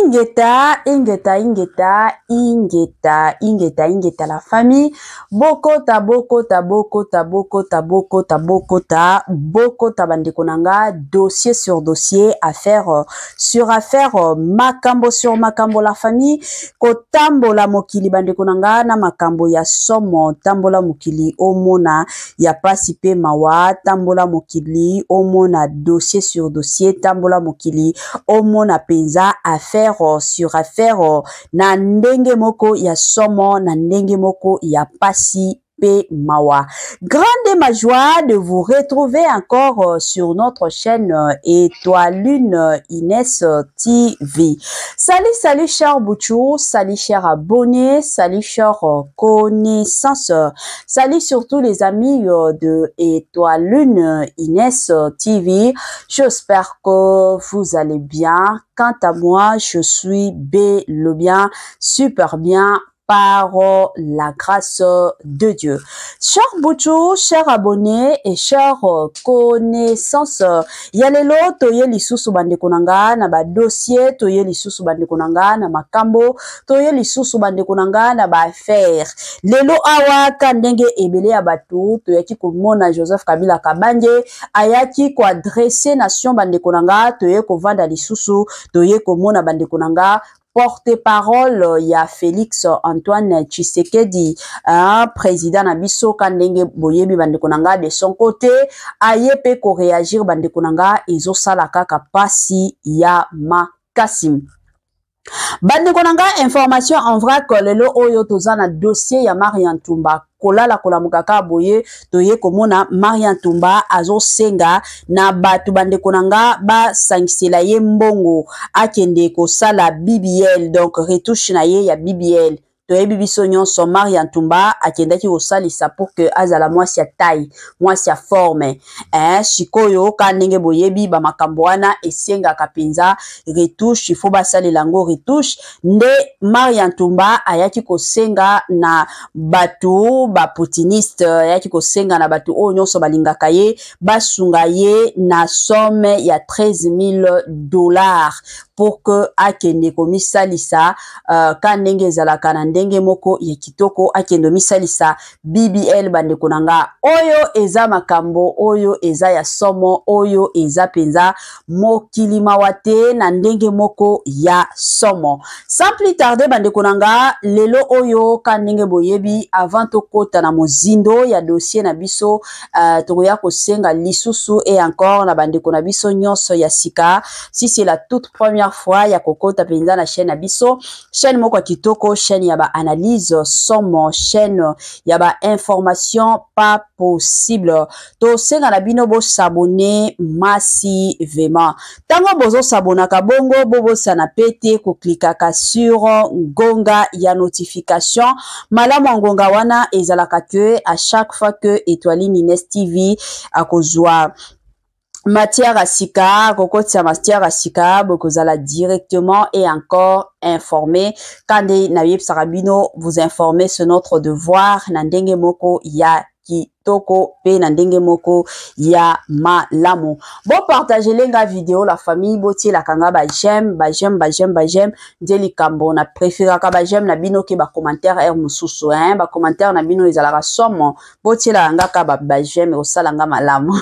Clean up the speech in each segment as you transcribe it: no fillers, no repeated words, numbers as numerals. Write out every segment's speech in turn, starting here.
Ingeta, la famille. Bokota, bandekonanga, dossier sur dossier, affaire sur affaire, makambo sur makambo, la famille. Kotambola mokili bandekonanga, na makambo ya somo, tambola mokili omona, ya pasipe mawa, tambola mokili omona, dossier sur dossier, tambola mokili omona penza, affaire sur affaire, na ndenge moko ya somo, na ndenge moko ya pasi pe mawa. Grande ma joie de vous retrouver encore sur notre chaîne Étoile Lune Inès TV. Salut chers Bouchou, salut chers abonnés, salut chers connaisseurs, salut surtout les amis de Étoile Lune Inès TV. J'espère que vous allez bien. Quant à moi, je suis bien, super bien, par la grâce de Dieu. Chers Bouchou, chers abonnés et chers connaissances, yalelo toye lisusu bandekonanga na ba dossier, toye lisusu bandekonanga na makambo, toye lisusu bandekonanga na ba affaire. Lelo awa kandenge ebele ya batu, toyaki komona Joseph Kabila Kabanje, ayaki ko adresser nation bandekonanga, toye ko vanda lisusu, toye komona bandekonanga porte-parole ya Félix Antoine Tshisekedi, président Nabiso Kandenge Boyebi bandekonanga de son côté, ayepe ko réagir bandekonanga ezo salaka kapasi ya makasim. Bandekonanga information en vrai que lelo oyo tozana dossier ya Marian Tumba kolala kolamukaka boye toye komona Marian Tumba azo senga na batu bandekonanga ba sangisela ye mbongo akende ko sala BBL, donc retouche na ye ya BBL. Toye bibiso nyonso Marian Tumba akendaki kosalisa pour que azala mwasi ya taille, mwasi ya forme. Shikoyo kanenge boyebi ba makambo wana esenga kapenza retouche, il faut basale lango retouche. Nde Marian Tumba ayaki kosenga na batu ba putiniste, ayaki kosenga na batu o nyonso balingaka ye basunga ye na somme ya $13,000 pour que akende komisalisa kanenge zalaka na ndenge moko ya kitoko, akende misalisa BBL bandekonanga. Oyo eza makambo, oyo eza ya somo, oyo eza penza mokili mawate na ndenge moko ya somo. Sans plus tarder bandekonanga, lelo oyo kanenge boyebi avant to kota na mozindo ya dossier na biso, tokoya kosenga lisusu et encore na bandekona biso nyonso ya sika. Si c'est la toute première fois ya kokota penza na chaîne Abisso, chaîne moko kitoko, chaîne yaba analyse somme, chaîne yaba information pas possible. To senga na bino bo s'abonner massivement. Tango bozo s'abonna ka bongo bobo sana pete ko klikaka sur gonga ya notification. Malamu ngonga wana ezalaka que à chaque fois que Étoile Inès TV akozwa matière à sika, kokotia matière à sika, bokozala directement et encore informé. Kande na yeb sarabino vous informer, c'est notre devoir. Nandenge moko ya kitoko pe na ndenge moko ya malamu. Bon partager lenga vidéo la famille botie la kanga ba j'aime ndeli kambo na préféra ka ba j'aime na bino ke ba commentaire mususu ba commentaire na bino ezala somo botie la nga ka ba j'aime o sala nga malamu.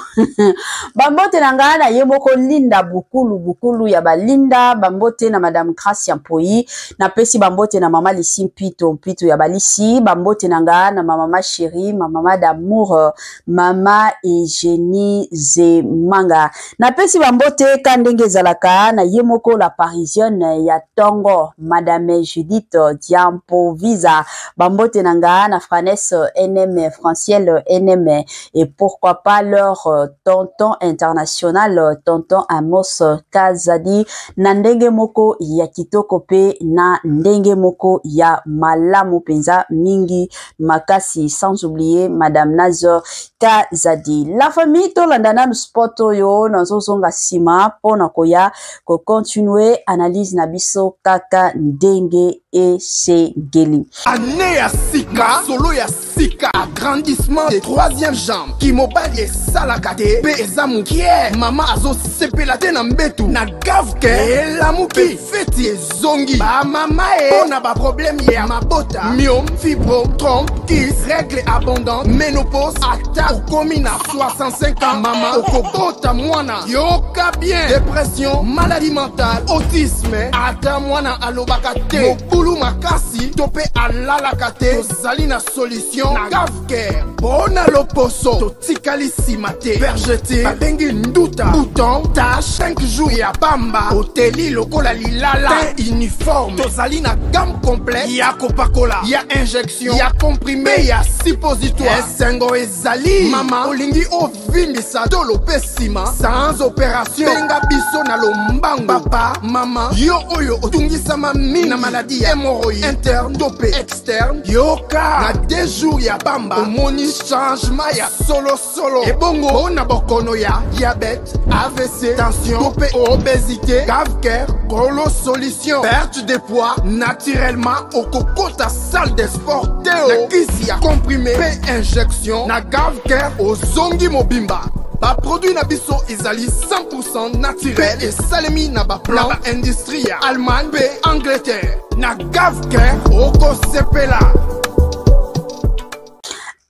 Bambote na nga na yeboko linda bukulu ya balinda, bambote na madame Gracia Mpoi, na pesi bambote na mama Lisi Mpito ya balisi, bambote na nga na mama chérie, mama d'amour, mama Eugénie Zemanga. Na pesi bambote kandenge zalaka na yemoko la parisienne ya Tongo, madame Judith Diampo Visa, bambote na nga na Franesse NM, Franciel NM, et pourquoi pas leur tonton international, tonton Amos Kazadi, na ndenge moko ya kitoko pe na ndenge moko ya malamu penza mingi makasi, sans oublier madame Nazor Kazadi. La famille to landana sport yo nazo zonga sima pona koya ko continuer analyse na biso kaka ndenge esengeli. Année ya sika, solo ya sika, agrandissement des troisième jambes. Ki mobali esalaka te, pe eza mukie. Mama azo sepela te na mbetu, na gavke, elamuki, feti ezongi. Ba mama na ba problème ya mabota, myome, fibro, trompe, kiss, règle abondante, ménopause, ata okomi na 65 ans. Mama okobota mwana, yoka bien, dépression, maladie mentale, autisme, ata mwana alobaka te, mobulu makasi, tope alalaka te, tozali na solution, na gavke, bona loposo, totikali sima te, bergete, babengi nduta, bouton, tache, 5 jours ya bamba, oteli lokola lilala, teint uniforme, tozali na gamme complète, ya kopakola, ya injection, ya comprimé, ya suppositoire, esengo ezali, mama, olingi ovindisa tolo pesima, sans opération, benga biso na lombangu, papa, mama, yo oyo otungisama mini na maladie ya hémorroïde, interne, tope, externe, yoka, na 2 jours ya bamba, omoni changement ya solo, ebongo, ona bokono ya diabète, AVC, tension, tope, obésité, gavker, Golo solution, perte de poids, naturellement, au coco ta salle de sport, Théo, na kisi ya comprimé, pe injection, na gavker, au zongi mobimba. Ba produit na biso ezali 100% naturel et salemi na ba plan na ba industrie ya Allemagne pe Angleterre. Na gavker, oko sepela.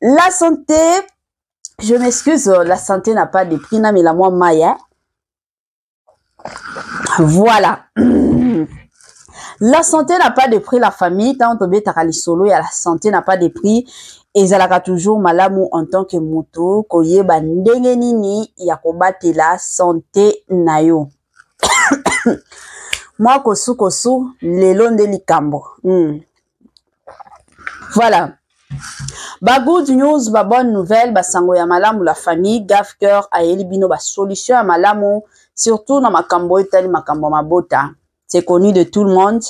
La santé, je m'excuse, la santé n'a pas de prix, na mais la moi maya. Voilà. La santé n'a pas de prix, la famille, tant que tu solo, la santé n'a pas de prix. Et zalaka toujours malamu en tant que moto, koye ba ndenge nini ya kobate la santé na yo. Moi kosu lelo nde likambo. Voilà. Ba good news, ba bonne nouvelle, ba sango ya malamu la famille, gafker a elibino ba solution ya malamu, surtout na makambo etali makambo mabota. C'est connu de tout le monde.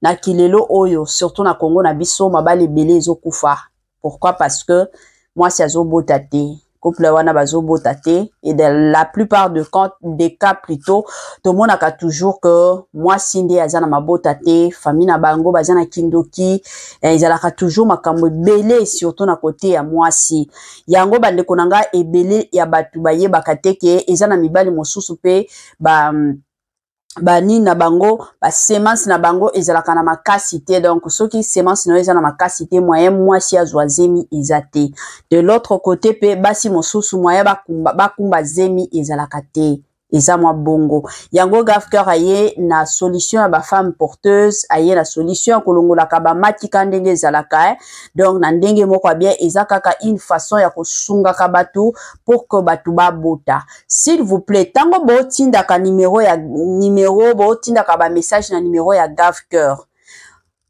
Na kilelo oyo, surtout na Congo na biso, mabale belé ezo kufa. Pourquoi? Parce que moi, c'est azo botate. Couple wana bazo botate. Et dans la plupart des cas plutôt, tout le monde a toujours que moi, sinde azana ma botate, famille na bango, bazana kindoki, ils alaka toujours makambo belé, surtout na côté à moi si. Yango bande konanga e belé ya batu baye bakateke, ezana mibali mosusu pe, bani na bango ba semence na bango ezalaka na makasi te, donc soki semence no ezana makasi moyen mwasi azwa zemi ezate. De l'autre côté pe basi mosusu moyen bakumba zemi ezalaka te, eza mwa bongo. Yango gafker aye na solution ya ba femme porteuse, aye na solution ya kolongolaka ba matika ndenge ezalaka, donc na ndenge moko bien eza kaka une façon ya kosunga ka batu pour que batu ba bota. S'il vous plaît, tango bo tinda ka numéro bo tinda ka ba message na numéro ya gafker.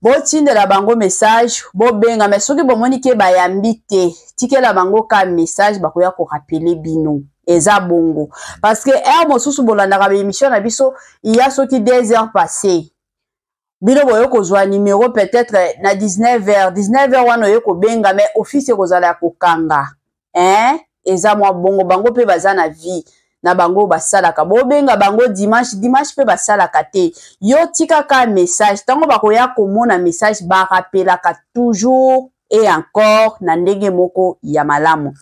Bo tinda la bango message, bo benga mais soki bo moni ke ba yambi te, tike la bango ka message bakoya ko rappeler bino. Eza bongo. Parce que mosusu bolandaka ba émission na biso, il y a soki 2 heures passées. Bino boyo kozwa numéro peut-être na 19h. 19h wana yo ko benga mais office kozala ko kanga. Eza mwa bongo bango pe baza na vie. Na bango basalaka. Bo benga bango dimanche pe basalaka te. Yo tika ka message. Tango bakoya komona message ba rappelaka toujours et encore na ndenge moko ya malamu.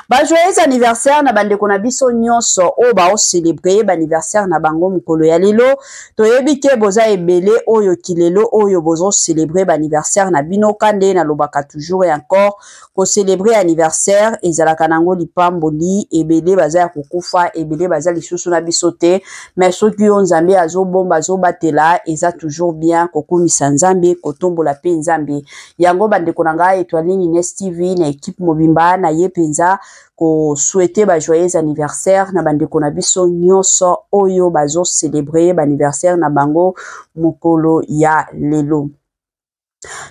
Ba joyeux anniversaire na bandeko na biso nyonso o ba o célébrer ba anniversaire na bango mukolo ya lelo. Toyebi ke boza ebele oyo kilelo oyo bozo célébrer ba anniversaire na bino kande na lobaka toujours et encore ko célébrer anniversaire ezalaka nango lipamboli ebele baza ya kokufa ebele baza lisusu na biso te, mais soki yo nzambe azobomba azobatela eza toujours bien kokumisa nzambe kotombola pe nzambe. Yango bandeko na ngai Étoile Ines TV na équipe mobimba na ye penza ko souhaiter ba joyeux anniversaire na bandeko na biso nyonso oyo bazo célébrer ba anniversaire na bango mukolo ya lelo.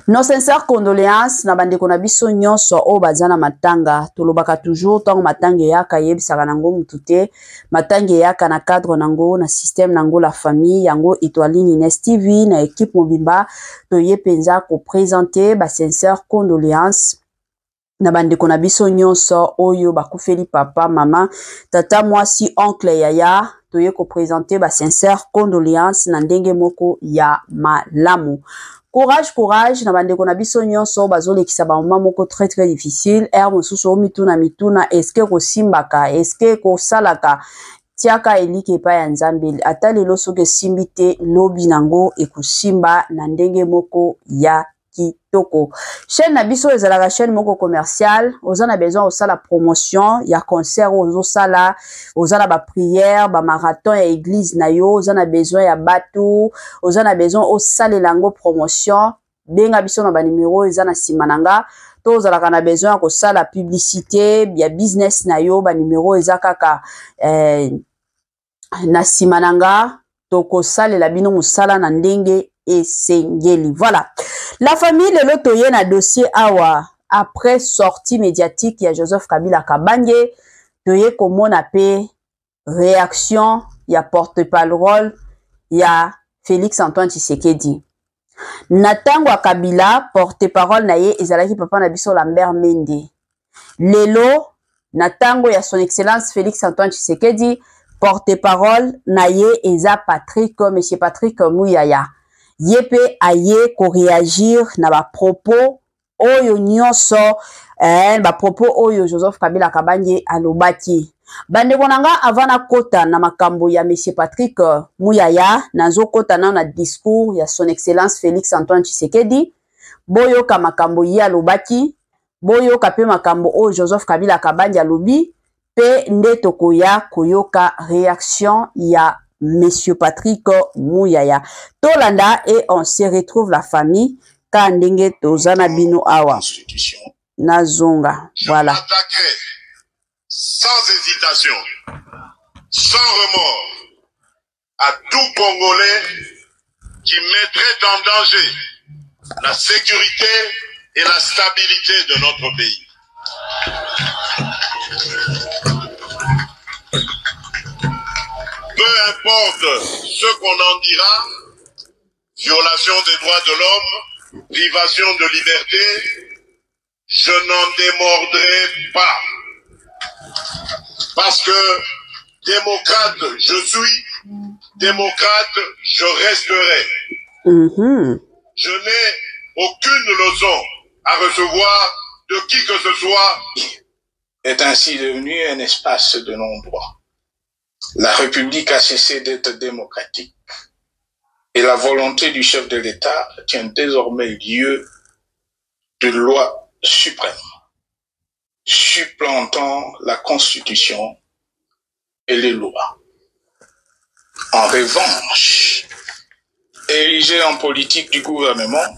Nos sincères condoléances na bandeko na biso nyonso o bazana matanga, tolobaka toujours tango matanga yaka yebisaka nango mutute, matanga yaka na cadre nango na système nango la famille yango Étoile Ines TV na équipe mobimba toye penza ko présenter ba sincères condoléances na bandeko na biso nyonso oyo bakufeli papa, mama, tata, mwasi, oncle, yaya, toye ko présenter ba sincères condoléances na ndenge moko ya malamu. courage na bandeko na biso nyonso bazolekisa ba moment moko très difficile mosusu mituna est-ce que kosimbaka est-ce que kosalaka tiaka elike pa ya nzambe ata lelo soki esimbi te lobi nango ekosimba na ndenge moko ya kitoko. Chaîne na biso ezalaka chaîne moko commercial, ozana besoin osala promotion ya concert ozosala, ozana ba prière, ba marathon ya église na yo, ozana besoin ya batu, ozana besoin osala lango promotion, benga biso na ba numéro ezana simananga. To ozalaka na besoin ko sala publicité ya business na yo, ba numéro ezakaka na simananga to ko sala la bino musala na ndenge et sengeli. Voilà. La famille de l'autoye na dossier awa après sortie médiatique ya Joseph Kabila Kabange toye komona pe réaction ya porte-parole ya Félix Antoine Tshisekedi. Natango wa Kabila porte-parole na ye ezalaki papa na biso Lambert Mende. Lelo natango ya son excellence Félix Antoine Tshisekedi porte-parole na ye eza monsieur Patrick Muyaya. Yepe aye ko réagir na ba propos oyo nyonso ba propos oyo Joseph Kabila Kabange alobaki. Bandeko nanga avana kota na makambo ya monsieur Patrick Muyaya nazo kota na discours ya son excellence Félix Antoine Tshisekedi boyo ka makambo ya alobaki boyo ka pe makambo oyo Joseph Kabila Kabange alobi pe ndeto koyoka réaction ya Monsieur Patrick Muyaya. Tolanda et on se retrouve la famille Kandenge Tozana Bino Awa. Nazonga. Voilà. Sans hésitation, sans remords, à tout Congolais qui mettrait en danger la sécurité et la stabilité de notre pays. Peu importe ce qu'on en dira, violation des droits de l'homme, privation de liberté, je n'en démordrai pas. Parce que démocrate je suis, démocrate je resterai. Je n'ai aucune leçon à recevoir de qui que ce soit. Est ainsi devenu un espace de non-droit. La République a cessé d'être démocratique et la volonté du chef de l'État tient désormais lieu de loi suprême, supplantant la Constitution et les lois. En revanche, érigé en politique du gouvernement,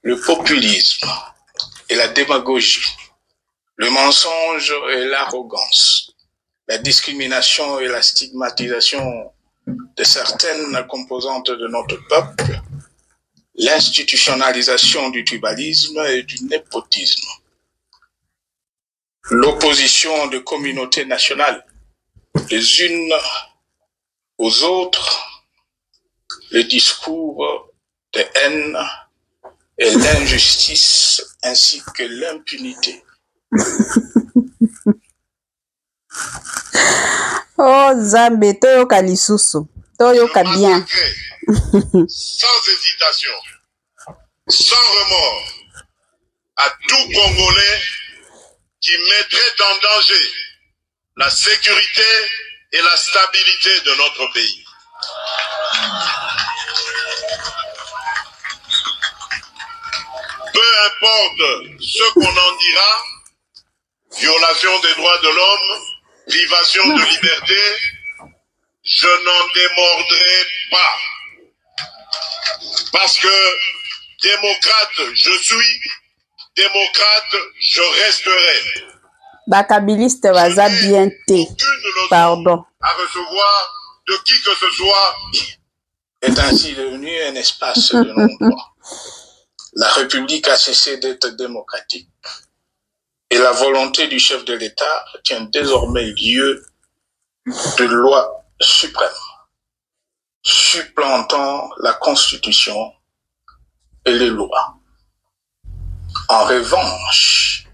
le populisme et la démagogie, le mensonge et l'arrogance, la discrimination et la stigmatisation de certaines composantes de notre peuple, l'institutionnalisation du tribalisme et du népotisme, l'opposition de communautés nationales les unes aux autres, le discours de haine et l'injustice ainsi que l'impunité. Oh Zambé, toyoka lisusu, toyoka bien. Sans hésitation, sans remords, à tout Congolais qui mettrait en danger la sécurité et la stabilité de notre pays. Peu importe ce qu'on en dira, violation des droits de l'homme, privation de liberté, je n'en démordrai pas. Parce que démocrate je suis, démocrate je resterai. Bakabiliste baza bien te. Pardon. À recevoir de qui que ce soit. Est ainsi devenu un espace de non-droit. La République a cessé d'être démocratique et la volonté du chef de l'État tient désormais lieu de loi suprême, supplantant la Constitution et les lois. En revanche,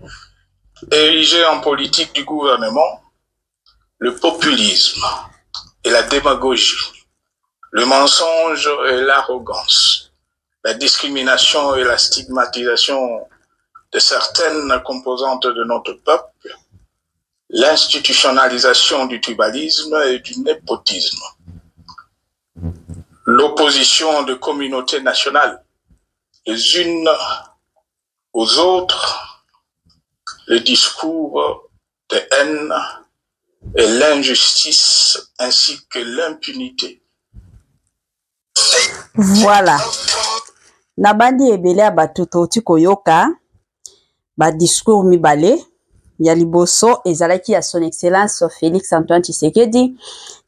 érigé en politique du gouvernement, le populisme et la démagogie, le mensonge et l'arrogance, la discrimination et la stigmatisation de certaines composantes de notre peuple, l'institutionnalisation du tribalisme et du népotisme, l'opposition de communautés nationales les unes aux autres, le discours de haine et l'injustice ainsi que l'impunité. Voilà. Nabandi ebele ya bato toti koyoka ba discours mibale ya liboso ezalaki ya son excellence Félix Antoine Tshisekedi,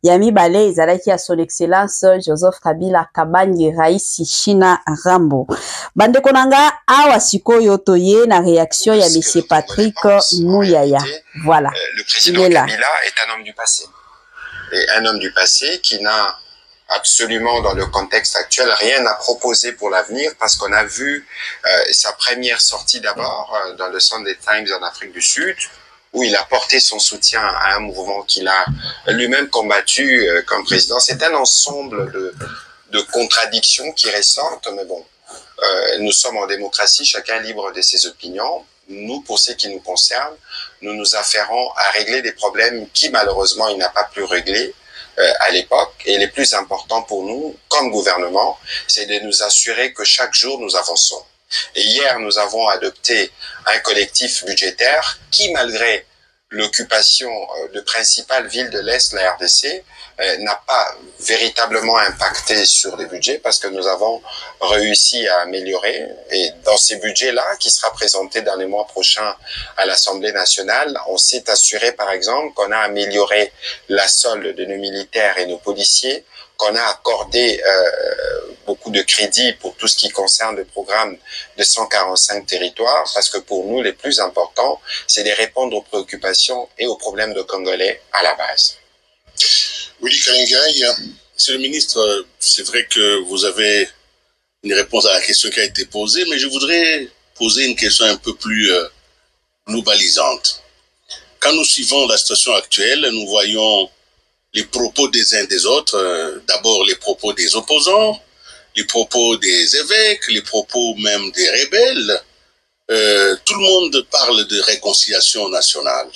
ya mibale ezalaki ya son excellence Joseph Kabila Kabange Raisi Shina Rambo. Bande konanga awa sikoyo toye na réaction ya monsieur Patrick Mouyaya. Voilà. Le président Kabila est un homme du passé. Et un homme du passé qui n'a absolument dans le contexte actuel rien à proposer pour l'avenir, parce qu'on a vu sa première sortie d'abord dans le Sunday Times en Afrique du Sud, où il a porté son soutien à un mouvement qu'il a lui-même combattu comme président. C'est un ensemble de contradictions qui ressortent, mais bon, nous sommes en démocratie, chacun libre de ses opinions. Nous, pour ce qui nous concerne, nous nous affairons à régler des problèmes qui malheureusement il n'a pas pu régler à l'époque, et les plus importants pour nous, comme gouvernement, c'est de nous assurer que chaque jour nous avançons. Et hier, nous avons adopté un collectif budgétaire qui, malgré l'occupation de principales villes de l'Est, la RDC, n'a pas véritablement impacté sur les budgets, parce que nous avons réussi à améliorer. Et dans ces budgets-là, qui sera présenté dans les mois prochains à l'Assemblée nationale, on s'est assuré, par exemple, qu'on a amélioré la solde de nos militaires et nos policiers, qu'on a accordé beaucoup de crédits pour tout ce qui concerne le programme de 145 territoires, parce que pour nous, les plus importants, c'est de répondre aux préoccupations et aux problèmes de Congolais à la base. Willy Kalingai, Monsieur le ministre, c'est vrai que vous avez une réponse à la question qui a été posée, mais je voudrais poser une question un peu plus globalisante. Quand nous suivons la situation actuelle, nous voyons les propos des uns des autres, d'abord les propos des opposants, les propos des évêques, les propos même des rebelles. Tout le monde parle de réconciliation nationale.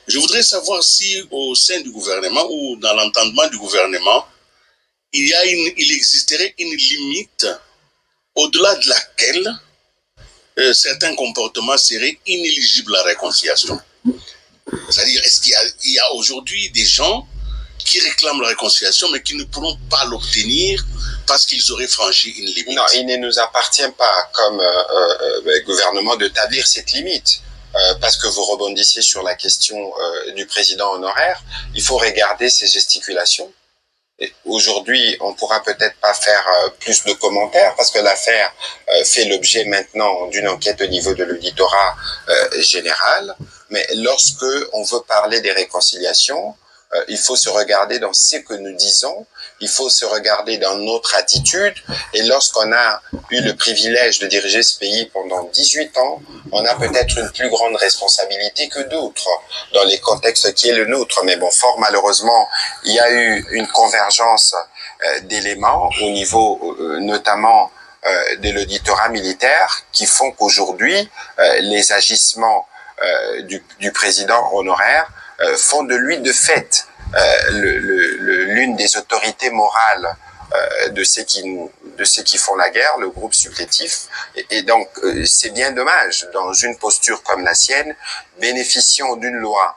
Je voudrais savoir si au sein du gouvernement ou dans l'entendement du gouvernement, il existerait une limite au-delà de laquelle certains comportements seraient inéligibles à la réconciliation. C'est-à-dire, est-ce qu'il y a aujourd'hui des gens qui réclament la réconciliation mais qui ne pourront pas l'obtenir parce qu'ils auraient franchi une limite? Non, il ne nous appartient pas comme gouvernement d'établir cette limite. Parce que vous rebondissiez sur la question du président honoraire, il faut regarder ses gesticulations. Aujourd'hui, on pourra peut-être pas faire plus de commentaires parce que l'affaire fait l'objet maintenant d'une enquête au niveau de l'auditorat général. Mais lorsque on veut parler des réconciliations, il faut se regarder dans ce que nous disons, il faut se regarder dans notre attitude. Et lorsqu'on a eu le privilège de diriger ce pays pendant 18 ans, on a peut-être une plus grande responsabilité que d'autres dans les contextes qui est le nôtre. Mais bon, fort malheureusement, il y a eu une convergence d'éléments au niveau notamment de l'auditorat militaire qui font qu'aujourd'hui, les agissements du président honoraire font de lui de fait l'une des autorités morales de ceux qui font la guerre, le groupe supplétif. Et donc, c'est bien dommage, dans une posture comme la sienne, bénéficiant d'une loi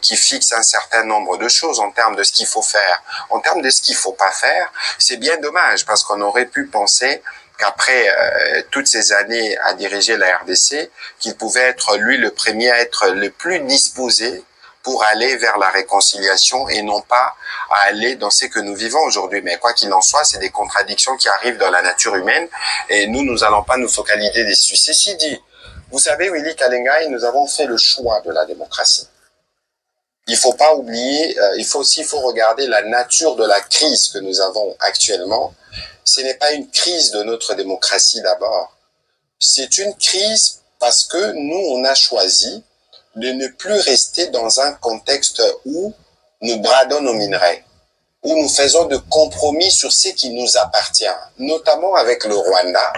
qui fixe un certain nombre de choses en termes de ce qu'il faut faire, en termes de ce qu'il faut pas faire, c'est bien dommage, parce qu'on aurait pu penser qu'après toutes ces années à diriger la RDC, qu'il pouvait être lui le premier à être le plus disposé pour aller vers la réconciliation et non pas à aller dans ce que nous vivons aujourd'hui. Mais quoi qu'il en soit, c'est des contradictions qui arrivent dans la nature humaine et nous allons pas nous focaliser dessus. Ceci dit, vous savez, Willy Kalingai, nous avons fait le choix de la démocratie. Il faut pas oublier, il faut regarder la nature de la crise que nous avons actuellement. Ce n'est pas une crise de notre démocratie d'abord. C'est une crise parce que nous, on a choisi de ne plus rester dans un contexte où nous bradons nos minerais. où nous faisons de compromis sur ce qui nous appartient, notamment avec le Rwanda,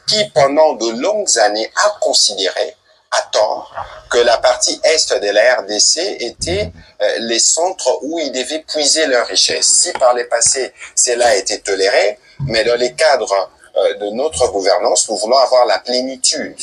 qui pendant de longues années a considéré, à tort, que la partie est de la RDC était les centres où ils devaient puiser leurs richesses. Si par le passé, cela a été toléré, mais dans les cadres de notre gouvernance, nous voulons avoir la plénitude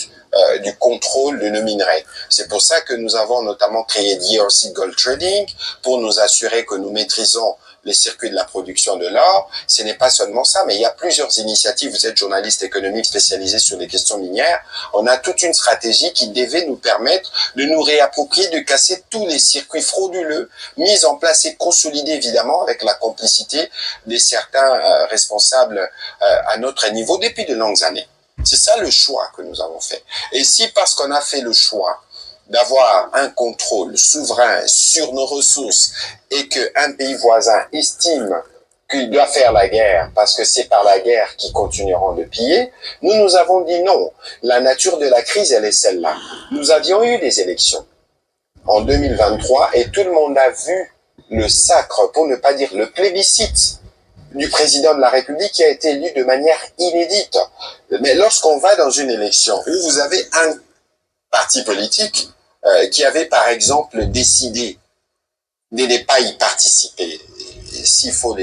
du contrôle de nos minerais. C'est pour ça que nous avons notamment créé DRC Gold Trading, pour nous assurer que nous maîtrisons les circuits de la production de l'or. Ce n'est pas seulement ça, mais il y a plusieurs initiatives. Vous êtes journaliste économique spécialisé sur les questions minières. On a toute une stratégie qui devait nous permettre de nous réapproprier, de casser tous les circuits frauduleux mis en place et consolidés évidemment avec la complicité de certains responsables à notre niveau depuis de longues années. C'est ça le choix que nous avons fait. Et si parce qu'on a fait le choix d'avoir un contrôle souverain sur nos ressources et qu'un pays voisin estime qu'il doit faire la guerre parce que c'est par la guerre qu'ils continueront de piller, nous avons dit non. La nature de la crise, elle est celle-là. Nous avions eu des élections en 2023 et tout le monde a vu le sacre, pour ne pas dire le plébiscite, du président de la République qui a été élu de manière inédite. Mais lorsqu'on va dans une élection où vous avez un parti politique qui avait par exemple décidé de ne pas y participer, s'il faut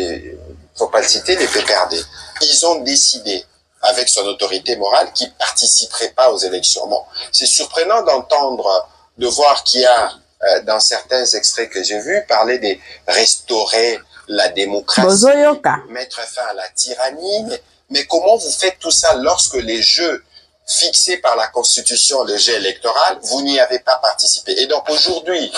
pas le citer, les PPRD, ils ont décidé avec son autorité morale qu'ils ne participeraient pas aux élections. Bon, c'est surprenant d'entendre, de voir qu'il y a dans certains extraits que j'ai vus parler de restaurer la démocratie, mettre fin à la tyrannie. Mais comment vous faites tout ça lorsque les jeux fixés par la Constitution, le jeu électoral, vous n'y avez pas participé? Et donc aujourd'hui,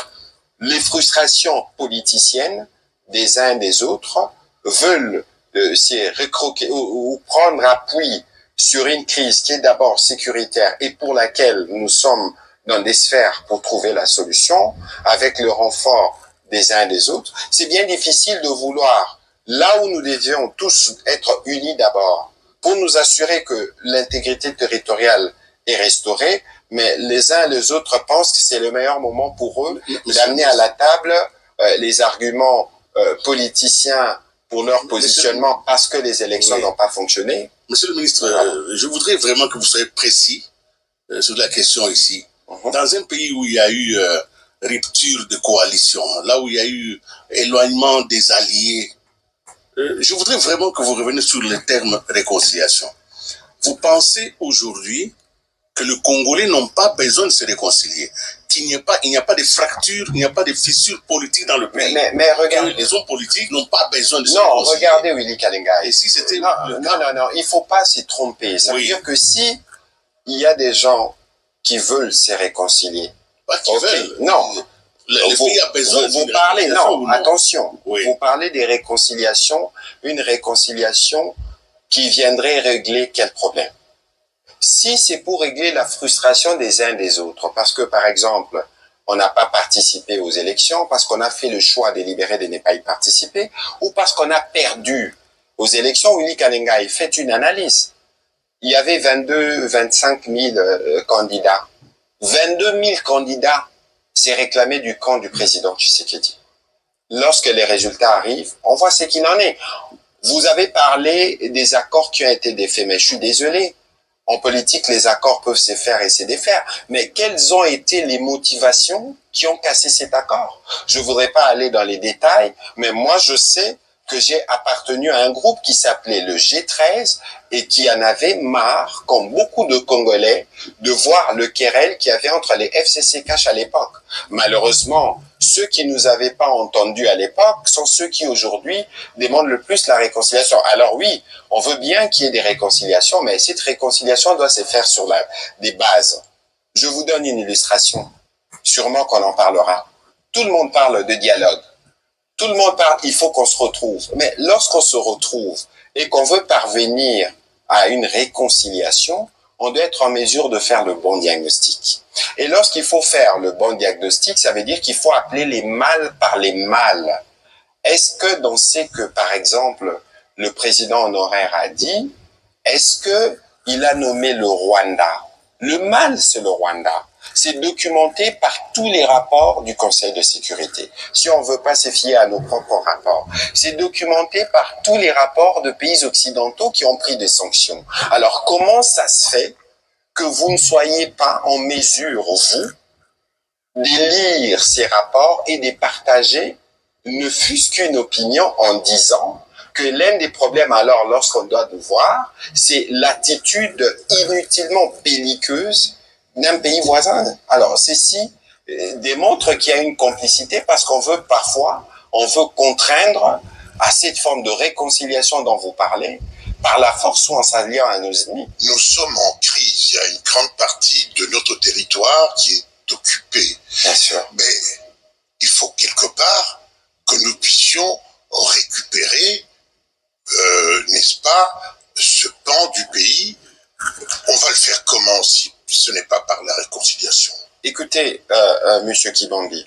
les frustrations politiciennes des uns et des autres veulent se recroquer ou prendre appui sur une crise qui est d'abord sécuritaire et pour laquelle nous sommes dans des sphères pour trouver la solution, avec le renfort des uns et des autres. C'est bien difficile de vouloir, là où nous devions tous être unis d'abord, pour nous assurer que l'intégrité territoriale est restaurée, mais les uns et les autres pensent que c'est le meilleur moment pour eux d'amener à la table les arguments politiciens pour leur positionnement parce que les élections n'ont pas fonctionné. Monsieur le ministre, je voudrais vraiment que vous soyez précis sur la question ici. Dans un pays où il y a eu rupture de coalition, là où il y a eu éloignement des alliés, je voudrais vraiment que vous reveniez sur le terme réconciliation. Vous pensez aujourd'hui que les Congolais n'ont pas besoin de se réconcilier, qu'il n'y a pas de fracture, il n'y a pas de fissure politique dans le pays. Mais regardez, les hommes politiques n'ont pas besoin de se réconcilier. Non, regardez Willy Kalenga. Et si c'était non, il faut pas s'y tromper. Ça veut dire que si il y a des gens qui veulent se réconcilier, pas qui veulent. Non. Le pays a besoin vous parlez, non, attention, vous parlez des réconciliations, une réconciliation qui viendrait régler quel problème? Si c'est pour régler la frustration des uns des autres, parce que par exemple, on n'a pas participé aux élections, parce qu'on a fait le choix délibéré de ne pas y participer, ou parce qu'on a perdu aux élections, Willy Kalenga, il fait une analyse. Il y avait 25 000 candidats. 22 000 candidats s'est réclamé du camp du président Tshisekedi. Lorsque les résultats arrivent, on voit ce qu'il en est. Vous avez parlé des accords qui ont été défaits, mais je suis désolé. En politique, les accords peuvent se faire et se défaire. Mais quelles ont été les motivations qui ont cassé cet accord? Je voudrais pas aller dans les détails, mais moi, je sais que j'ai appartenu à un groupe qui s'appelait le G13 et qui en avait marre, comme beaucoup de Congolais, de voir le querelle qu'il y avait entre les FCC-Cash à l'époque. Malheureusement, ceux qui nous avaient pas entendus à l'époque sont ceux qui aujourd'hui demandent le plus la réconciliation. Alors oui, on veut bien qu'il y ait des réconciliations, mais cette réconciliation doit se faire sur des bases. Je vous donne une illustration. Sûrement qu'on en parlera. Tout le monde parle de dialogue. Tout le monde parle, il faut qu'on se retrouve. Mais lorsqu'on se retrouve et qu'on veut parvenir à une réconciliation, on doit être en mesure de faire le bon diagnostic. Et lorsqu'il faut faire le bon diagnostic, ça veut dire qu'il faut appeler les mâles par les mâles. Est-ce que dans ce que, par exemple, le président honoraire a dit, est-ce que il a nommé le Rwanda? Le mâle, c'est le Rwanda. C'est documenté par tous les rapports du Conseil de sécurité. Si on ne veut pas se fier à nos propres rapports, c'est documenté par tous les rapports de pays occidentaux qui ont pris des sanctions. Alors, comment ça se fait que vous ne soyez pas en mesure, vous, de lire ces rapports et de les partager, ne fût-ce qu'une opinion en disant que l'un des problèmes, alors, lorsqu'on doit nous voir, c'est l'attitude inutilement belliqueuse d'un pays voisin. Alors, ceci démontre qu'il y a une complicité parce qu'on veut parfois, on veut contraindre à cette forme de réconciliation dont vous parlez, par la force ou en s'alliant à nos ennemis. Nous sommes en crise. Il y a une grande partie de notre territoire qui est occupée. Bien sûr. Mais il faut quelque part que nous puissions récupérer, n'est-ce pas, ce pan du pays. On va le faire comment si ce n'est pas par la réconciliation? Écoutez, Monsieur Kibambi,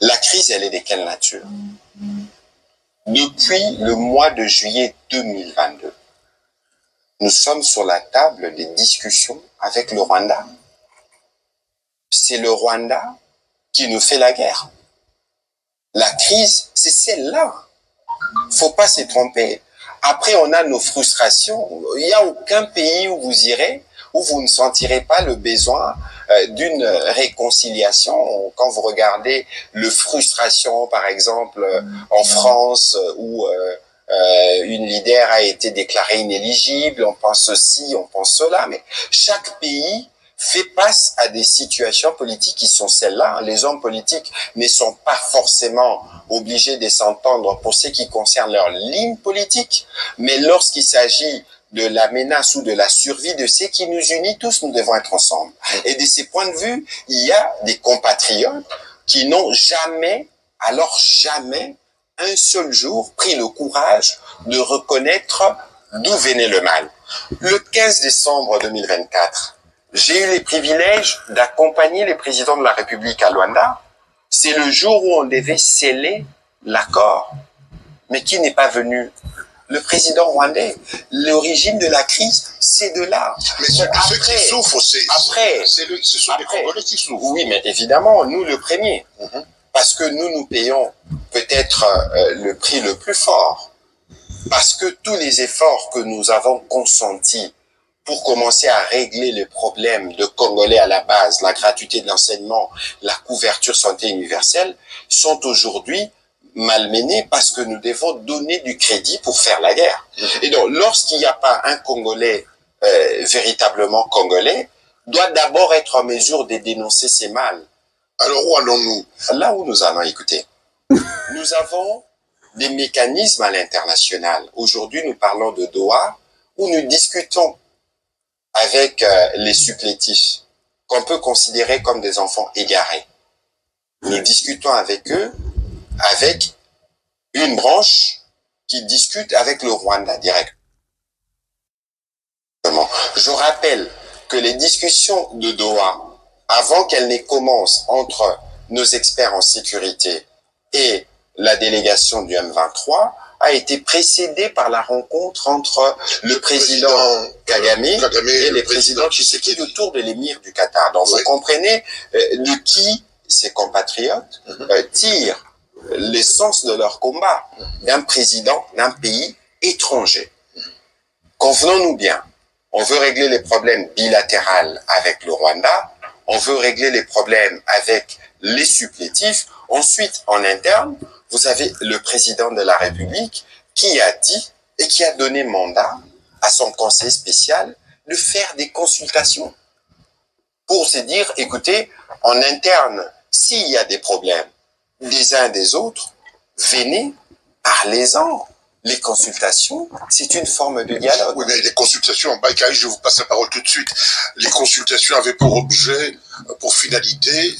la crise, elle est de quelle nature? Depuis le mois de juillet 2022, nous sommes sur la table des discussions avec le Rwanda. C'est le Rwanda qui nous fait la guerre. La crise, c'est celle-là. Faut pas se tromper. Après, on a nos frustrations. Il n'y a aucun pays où vous irez où vous ne sentirez pas le besoin d'une réconciliation. Quand vous regardez le frustration, par exemple, en France, où une leader a été déclarée inéligible, on pense ceci, on pense cela, mais chaque pays fait face à des situations politiques qui sont celles-là. Les hommes politiques ne sont pas forcément obligés de s'entendre pour ce qui concerne leur ligne politique, mais lorsqu'il s'agit de la menace ou de la survie de ce qui nous unit tous, nous devons être ensemble. Et de ces points de vue, il y a des compatriotes qui n'ont jamais, alors jamais, un seul jour pris le courage de reconnaître d'où venait le mal. Le 15 décembre 2024, j'ai eu les privilèges d'accompagner le président de la République à Luanda. C'est le jour où on devait sceller l'accord. Mais qui n'est pas venu? Le président rwandais. L'origine de la crise, c'est de là. Mais ceux qui souffrent, ce sont les Congolais qui souffrent. Oui, mais évidemment, nous le premier. Parce que nous payons peut-être le prix le plus fort. Parce que tous les efforts que nous avons consentis pour commencer à régler les problèmes de Congolais à la base, la gratuité de l'enseignement, la couverture santé universelle, sont aujourd'hui malmenés parce que nous devons donner du crédit pour faire la guerre. Et donc, lorsqu'il n'y a pas un Congolais véritablement congolais, doit d'abord être en mesure de dénoncer ces mal. Alors où allons-nous? Là où nous allons, écoutez, nous avons des mécanismes à l'international. Aujourd'hui, nous parlons de Doha, où nous discutons avec les supplétifs, qu'on peut considérer comme des enfants égarés. Nous discutons avec eux, avec une branche qui discute avec le Rwanda directement. Je rappelle que les discussions de Doha, avant qu'elles ne commencent entre nos experts en sécurité et la délégation du M23, a été précédée par la rencontre entre le président Kagame et le président Tshisekedi autour de l'émir du Qatar. Donc vous comprenez de qui ces compatriotes tirent l'essence de leur combat, d'un président d'un pays étranger. Convenons-nous bien, on veut régler les problèmes bilatéraux avec le Rwanda, on veut régler les problèmes avec les supplétifs. Ensuite, en interne, vous avez le président de la République qui a dit et qui a donné mandat à son conseil spécial de faire des consultations pour se dire, écoutez, en interne, s'il y a des problèmes des uns des autres, venez, parlez-en. Les consultations, c'est une forme de dialogue. Oui, mais les consultations, Baïkaï, je vous passe la parole tout de suite. Les consultations avaient pour objet, pour finalité,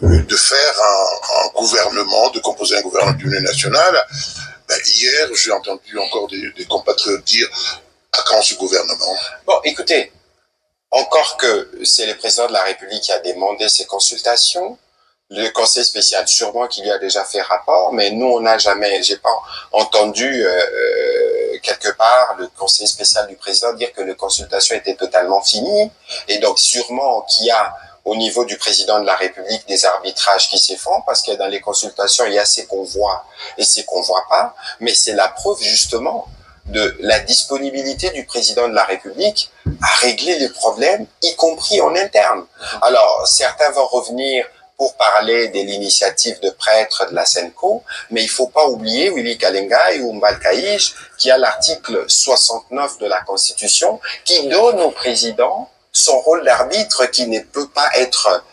de faire un gouvernement, de composer un gouvernement d'union nationale. Ben, hier, j'ai entendu encore des compatriotes dire à quand ce gouvernement? Bon, écoutez, encore que c'est le président de la République qui a demandé ces consultations, le conseil spécial, sûrement qu'il y a déjà fait rapport, mais nous, on n'a jamais, j'ai pas entendu quelque part, le conseiller spécial du président dire que les consultations étaient totalement finies. Et donc, sûrement qu'il y a, au niveau du président de la République, des arbitrages qui se font, parce que dans les consultations, il y a ces qu'on voit et ces qu'on voit pas. Mais c'est la preuve, justement, de la disponibilité du président de la République à régler les problèmes, y compris en interne. Alors, certains vont revenir pour parler de l'initiative de prêtres de la Senco, mais il faut pas oublier Willy Kalenga ou Mbal Kaïch, qui a l'article 69 de la Constitution, qui donne au président son rôle d'arbitre qui ne peut pas être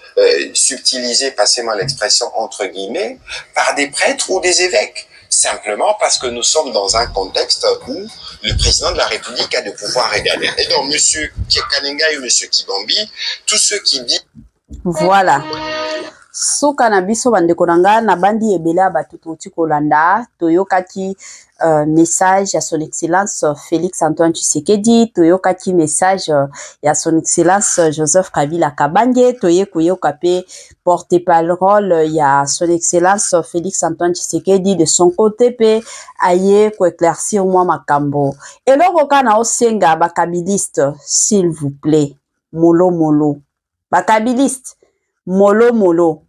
subtilisé, passez-moi l'expression entre guillemets, par des prêtres ou des évêques. Simplement parce que nous sommes dans un contexte où le président de la République a de pouvoir régalien. Et donc, monsieur Kalenga et monsieur Kibambi, tous ceux qui disent... Voilà. Soka na biso bandeko nanga na bandi ebela batututi kolanda toyokaki message ya son excellence Félix Antoine Tshisekedi, toyokaki message ya son excellence Joseph Kabila Kabange, toye koyoka pe porte-parole ya son excellence Félix Antoine Tshisekedi de son côté pe aye ko éclaircir moi makambo. Eloko kana osenga bakabiliste s'il vous plaît, molo molo. Bakabiliste molo molo,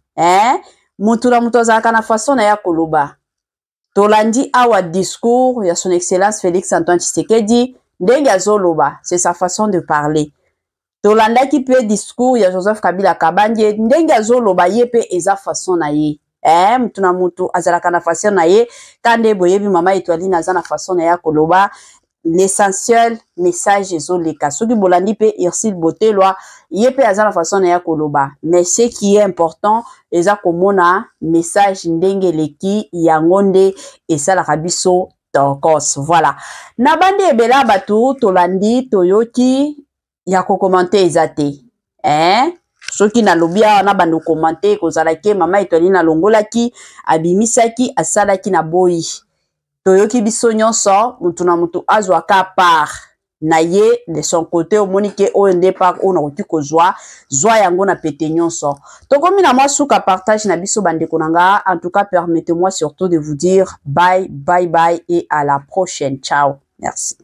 mutu na mutu azalaka na façon na ya koloba. Tolandi awa discours ya son excellence Félix Antoine Tshisekedi ndenge azoloba, c'est sa façon de parler. Tolandaki pe discours ya Joseph Kabila Kabange ndenge azoloba ye pe eza façon na ye. Mutu na mutu azalaka na façon na ye, kande boyebi mama Etoile na za na façon na ya koloba. L'essentiel message ezoleka soki bolandi pe Ursule Botelwa ye pe aza na façon na ya koloba, mais ce qui est important eza komona message ndenge leki yango nde esalaka biso tokos. Voilà, na bandi ebela batu tolandi toyoki ya kokomante eza te, soki nalobi awa na bando komante kozalaki mama Etoile na longolaki abimisaki asalaki na boyi. Toyoki biso nyonso mutu na mutu azwaka part na ye de son côté omonike oyo nde part oyo nakoki kozwa zwa yango na pete nyonso. Tokomi na mwa suka partage na biso bandeko nanga. En tout cas, permettez-moi surtout de vous dire bye bye bye et à la prochaine. Ciao. Merci.